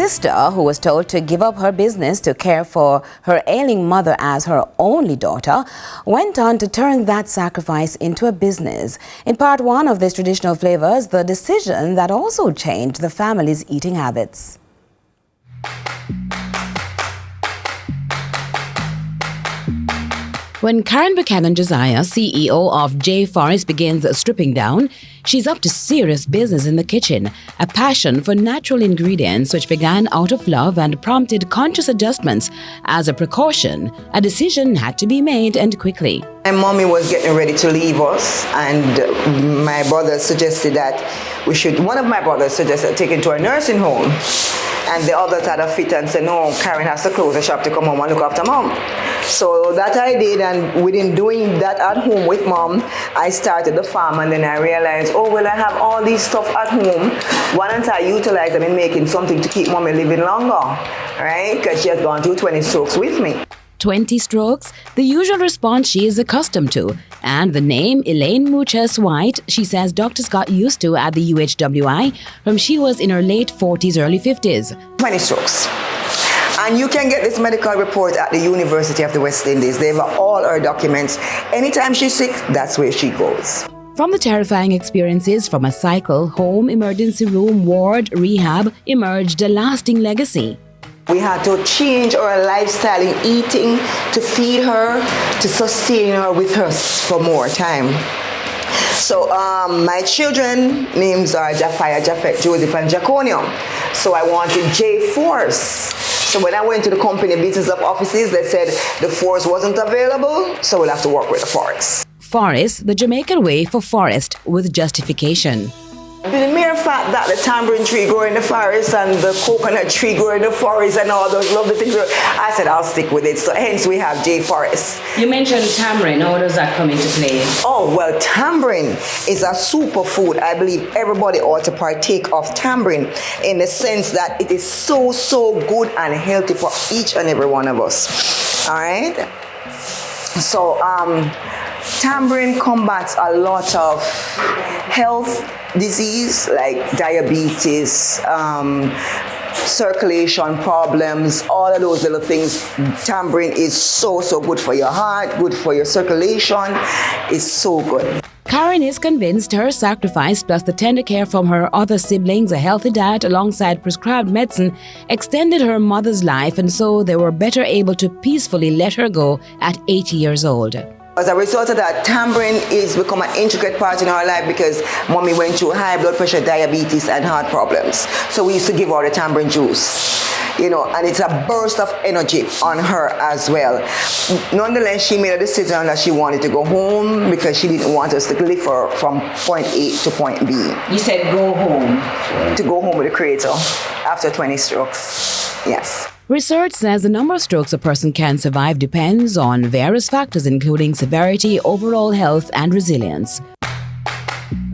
sister, who was told to give up her business to care for her ailing mother as her only daughter, went on to turn that sacrifice into a business. In part one of this traditional Flavours, the decision that also changed the family's eating habits. When Karen Buchanan Josiah, CEO of J. Forest, begins stripping down, she's up to serious business in the kitchen, a passion for natural ingredients which began out of love and prompted conscious adjustments. As a precaution, a decision had to be made, and quickly. My mommy was getting ready to leave us, and my brother suggested that one of my brothers suggested taking to a nursing home. And the others had a fit and said, no, Karen has to close the shop to come home and look after mom. So that I did, and within doing that at home with mom, I started the farm, and then I realized, oh, well, I have all these stuff at home. Why don't I utilize them in making something to keep mommy living longer, right? Because she has gone through 20 strokes with me. 20 strokes, the usual response she is accustomed to. And the name Elaine Muchas White, she says doctors got used to at the UHWI from she was in her late 40s, early 50s. 20 strokes. And you can get this medical report at the University of the West Indies. They have all her documents. Anytime she's sick, that's where she goes. From the terrifying experiences from a cycle, home, emergency room, ward, rehab, emerged a lasting legacy. We had to change our lifestyle in eating to feed her, to sustain her with us for more time. So my children names are Jafia, Japhet, Joseph, and Jaconium. So I wanted J Force. So when I went to the company business of offices, they said the force wasn't available, so we'll have to work with the forest. Forest, the Jamaican way for forest, with justification. The mere fact that the tamarind tree grew in the forest and the coconut tree grew in the forest and all those lovely things, I said I'll stick with it. So hence we have J Forest. You mentioned tamarind. How does that come into play? Oh, well, tamarind is a superfood. I believe everybody ought to partake of tamarind in the sense that it is so good and healthy for each and every one of us. All right? So tamarind combats a lot of health disease like diabetes, circulation problems, all of those little things. Tamarind is so good for your heart, good for your circulation. It's so good. Karen is convinced her sacrifice, plus the tender care from her other siblings, a healthy diet alongside prescribed medicine, extended her mother's life, and so they were better able to peacefully let her go at 80 years old. As a result of that, tamarind is become an intricate part in our life because mommy went through high blood pressure, diabetes, and heart problems. So we used to give her the tamarind juice, and it's a burst of energy on her as well. Nonetheless, she made a decision that she wanted to go home because she didn't want us to lift her from point A to point B. You said go home. To go home with the creator after 20 strokes, yes. Research says the number of strokes a person can survive depends on various factors, including severity, overall health, and resilience.